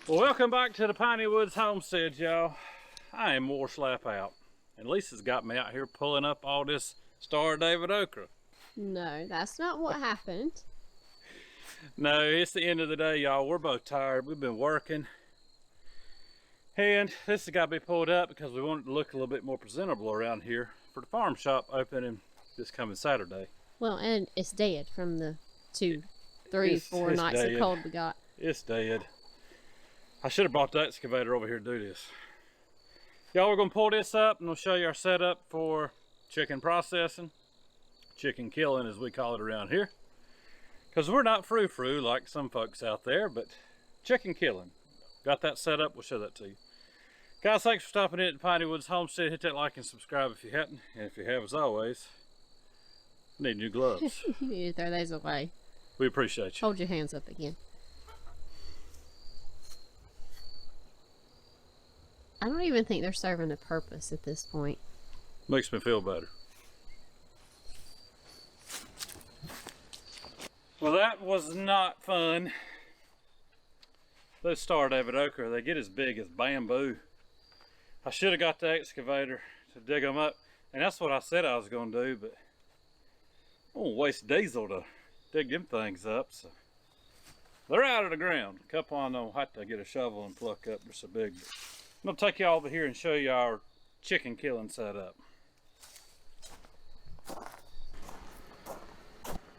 Well, welcome back to the Piney Woods Homestead, y'all. I am more slap out. And Lisa's got me out here pulling up all this Star of David Okra. No, that's not what happened. No, it's the end of the day, y'all. We're both tired. We've been working. And this has got to be pulled up because we want it to look a little bit more presentable around here for the farm shop opening this coming Saturday. Well, and it's dead from the 2, 3, 4 nights of cold we got. It's dead. I should have brought the excavator over here to do this. Y'all, we're gonna pull this up and we'll show you our setup for chicken processing, chicken killing as we call it around here. Because we're not frou-frou like some folks out there, but chicken killing. Got that set up, we'll show that to you. Guys, thanks for stopping in at the Piney Woods Homestead. Hit that like and subscribe if you haven't. And if you have, as always, need new gloves. You need to throw those away. We appreciate you. Hold your hands up again. I don't even think they're serving a purpose at this point. Makes me feel better. Well, that was not fun. Those Star David Okra, they get as big as bamboo. I should have got the excavator to dig them up, and that's what I said I was going to do, but I won't waste diesel to dig them things up. So they're out of the ground. A couple I know I have to get a shovel and pluck up. They're so big. But I'm going to take you all over here and show you our chicken killing setup.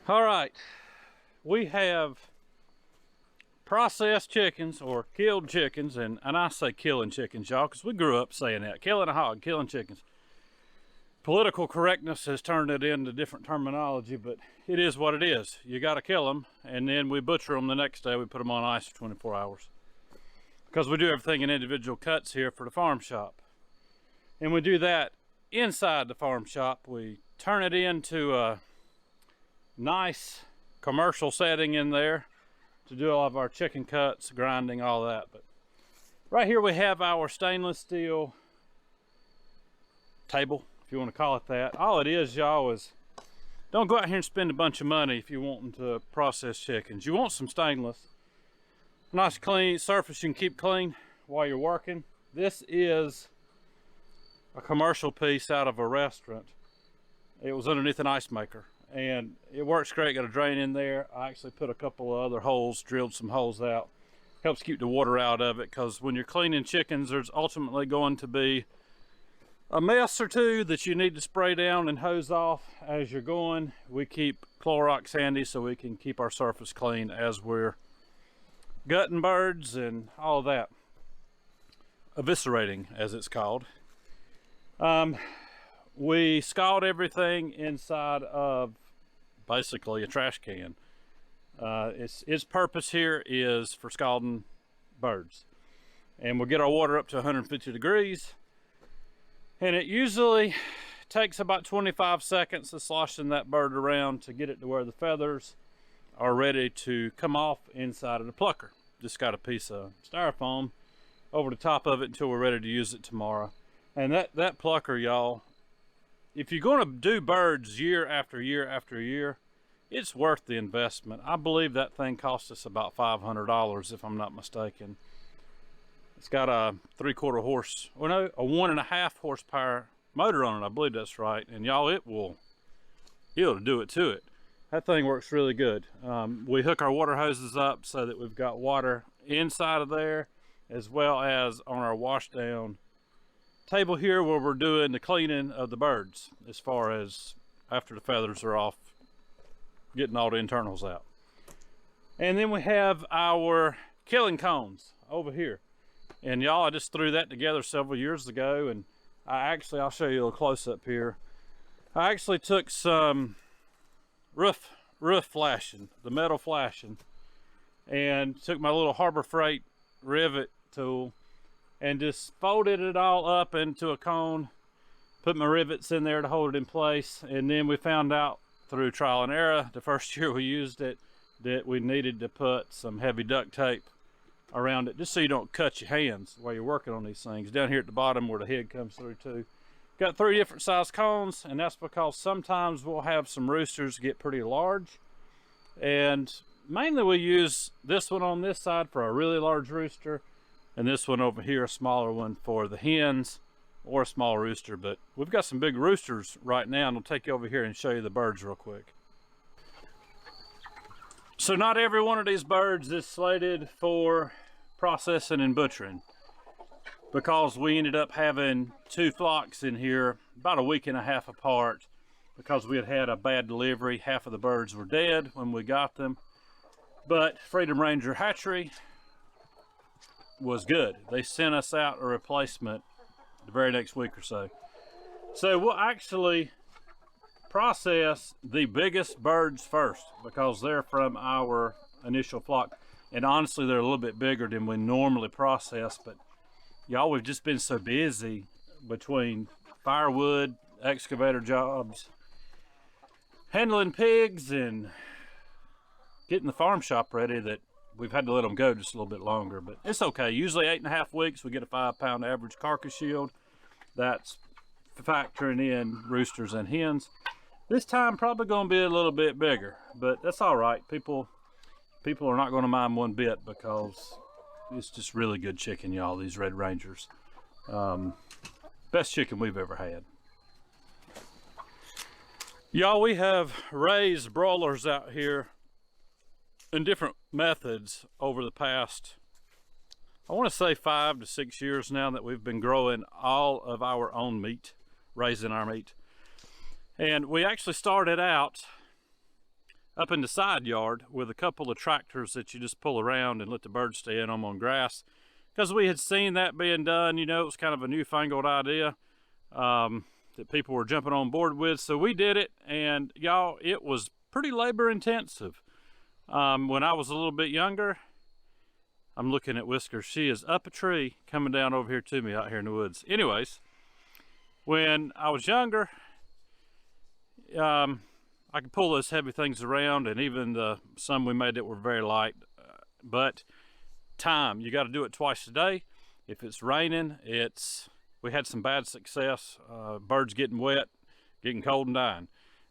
All right, we have processed chickens or killed chickens, and I say killing chickens, y'all, because we grew up saying that. Killing a hog, killing chickens. Political correctness has turned it into different terminology, but it is what it is. You got to kill them, and then we butcher them the next day. We put them on ice for 24 hours. Because we do everything in individual cuts here for the farm shop. And we do that inside the farm shop. We turn it into a nice commercial setting in there to do all of our chicken cuts, grinding, all that. But right here we have our stainless steel table, if you want to call it that. All it is, y'all, is don't go out here and spend a bunch of money if you're wanting to process chickens. You want some stainless. Nice clean surface you can keep clean while you're working. This is a commercial piece out of a restaurant. It was underneath an ice maker and it works great. Got a drain in there. I actually put a couple of other holes, drilled some holes out. Helps keep the water out of it, because when you're cleaning chickens, there's ultimately going to be a mess or two that you need to spray down and hose off as you're going. We keep Clorox handy so we can keep our surface clean as we're gutting birds and all that. Eviscerating, as it's called. We scald everything inside of basically a trash can. Its purpose here is for scalding birds. And we'll get our water up to 150 degrees. And it usually takes about 25 seconds of sloshing that bird around to get it to where the feathers are ready to come off inside of the plucker. Just got a piece of styrofoam over the top of it until we're ready to use it tomorrow. And that plucker, y'all, if you're going to do birds year after year after year, it's worth the investment. I believe that thing cost us about $500 if I'm not mistaken. It's got a 3/4 horse, or no, a 1.5 horsepower motor on it. I believe that's right. And y'all, it'll do it to it. That thing works really good. We hook our water hoses up so that we've got water inside of there, as well as on our wash down table here where we're doing the cleaning of the birds, as far as after the feathers are off, getting all the internals out. And then we have our killing cones over here. And y'all, I just threw that together several years ago, and I'll show you a little close up here. I actually took some roof flashing, the metal flashing, and took my little Harbor Freight rivet tool and just folded it all up into a cone, put my rivets in there to hold it in place. And then we found out through trial and error the first year we used it that we needed to put some heavy duct tape around it, just so you don't cut your hands while you're working on these things. Down here at the bottom where the head comes through too, Got 3 different size cones, and that's because sometimes we'll have some roosters get pretty large. And mainly we use this one on this side for a really large rooster, and this one over here, a smaller one, for the hens or a small rooster. But we've got some big roosters right now, and I'll take you over here and show you the birds real quick. So not every one of these birds is slated for processing and butchering, because we ended up having 2 flocks in here about a week and a half apart because we had had a bad delivery. Half of the birds were dead when we got them, but Freedom Ranger Hatchery was good. They sent us out a replacement the very next week or so. So we'll actually process the biggest birds first because they're from our initial flock, and honestly they're a little bit bigger than we normally process. But y'all, we've just been so busy between firewood, excavator jobs, handling pigs, and getting the farm shop ready that we've had to let them go just a little bit longer. But it's okay. Usually 8.5 weeks we get a 5-pound average carcass yield. That's factoring in roosters and hens. This time probably going to be a little bit bigger, but that's all right. People are not going to mind one bit because it's just really good chicken, y'all, these Red Rangers. Best chicken we've ever had. Y'all, we have raised broilers out here in different methods over the past, I want to say 5 to 6 years now that we've been growing all of our own meat, raising our meat. And we actually started out up in the side yard with a couple of tractors that you just pull around and let the birds stay in them on grass, because we had seen that being done. You know, it was kind of a newfangled idea that people were jumping on board with. So we did it, and y'all, it was pretty labor intensive. When I was a little bit younger, I'm looking at Whiskers. She is up a tree coming down over here to me out here in the woods. Anyways, when I was younger, I could pull those heavy things around, and even some we made that were very light. But you got to do it twice a day. If it's raining, we had some bad success, birds getting wet, getting cold and dying.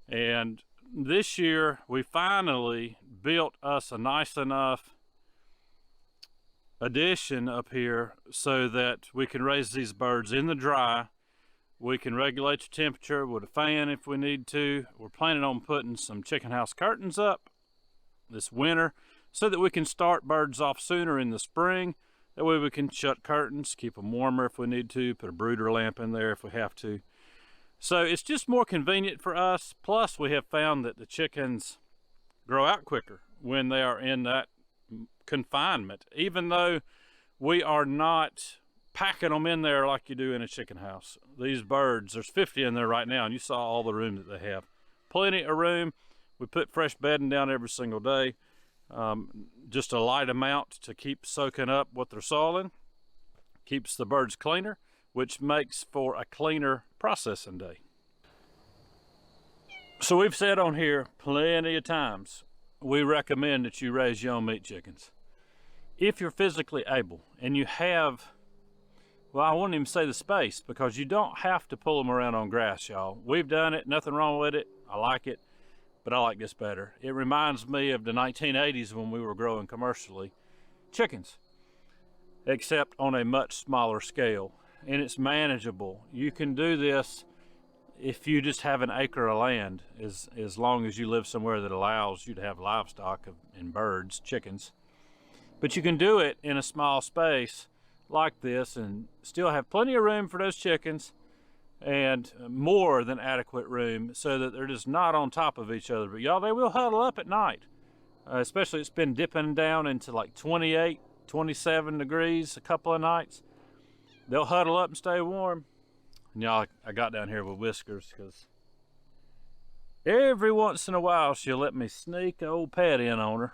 And this year we finally built us a nice enough addition up here so that we can raise these birds in the dry. We can regulate the temperature with a fan if we need to. We're planning on putting some chicken house curtains up this winter so that we can start birds off sooner in the spring. That way we can shut curtains, keep them warmer if we need to, put a brooder lamp in there if we have to. So it's just more convenient for us. Plus we have found that the chickens grow out quicker when they are in that confinement, even though we are not packing them in there like you do in a chicken house. These birds, there's 50 in there right now, and you saw all the room that they have. Plenty of room. We put fresh bedding down every single day, just a light amount to keep soaking up what they're soiling. Keeps the birds cleaner, which makes for a cleaner processing day. So we've said on here plenty of times, we recommend that you raise your own meat chickens. If you're physically able and you have, well, I wouldn't even say the space, because you don't have to pull them around on grass, y'all. We've done it, nothing wrong with it. I like it, but I like this better. It reminds me of the 1980s when we were growing commercially chickens, except on a much smaller scale, and it's manageable. You can do this if you just have an acre of land, as long as you live somewhere that allows you to have livestock and birds, chickens. But you can do it in a small space like this and still have plenty of room for those chickens, and more than adequate room so that they're just not on top of each other. But y'all, they will huddle up at night, especially it's been dipping down into like 28, 27 degrees a couple of nights. They'll huddle up and stay warm. And y'all, I got down here with Whiskers because every once in a while she'll let me sneak an old pet in on her.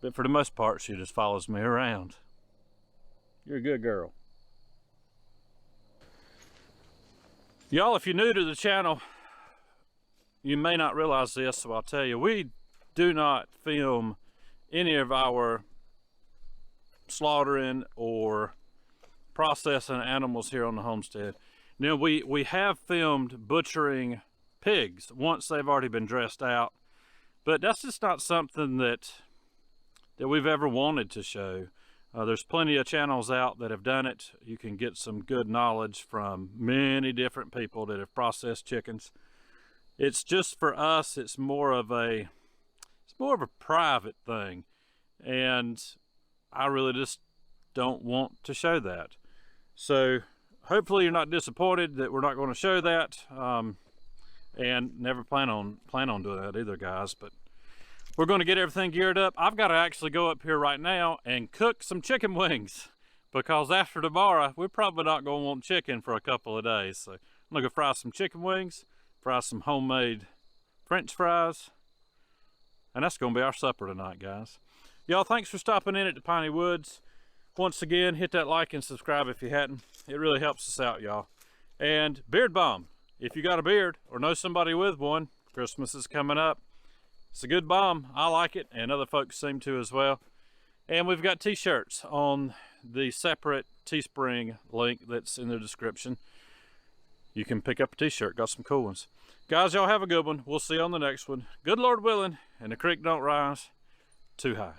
But for the most part, she just follows me around. You're a good girl. Y'all, if you're new to the channel, you may not realize this, so I'll tell you, we do not film any of our slaughtering or processing animals here on the homestead. Now we have filmed butchering pigs once they've already been dressed out, but that's just not something that we've ever wanted to show. There's plenty of channels out that have done it. You can get some good knowledge from many different people that have processed chickens. It's just for us, it's more of a private thing, and I really just don't want to show that. So hopefully you're not disappointed that we're not going to show that, and never plan on doing that either, guys. But we're going to get everything geared up. I've got to actually go up here right now and cook some chicken wings, because after tomorrow we're probably not going to want chicken for a couple of days. So I'm going to go fry some chicken wings, fry some homemade French fries, and that's going to be our supper tonight, guys. Y'all, thanks for stopping in at the Piney Woods. Once again, hit that like and subscribe if you hadn't. It really helps us out, y'all. And beard balm. If you got a beard or know somebody with one, Christmas is coming up. It's a good balm. I like it, and other folks seem to as well. And we've got t-shirts on the separate Teespring link that's in the description. You can pick up a t-shirt. Got some cool ones. Guys, y'all have a good one. We'll see you on the next one. Good Lord willing, and the creek don't rise too high.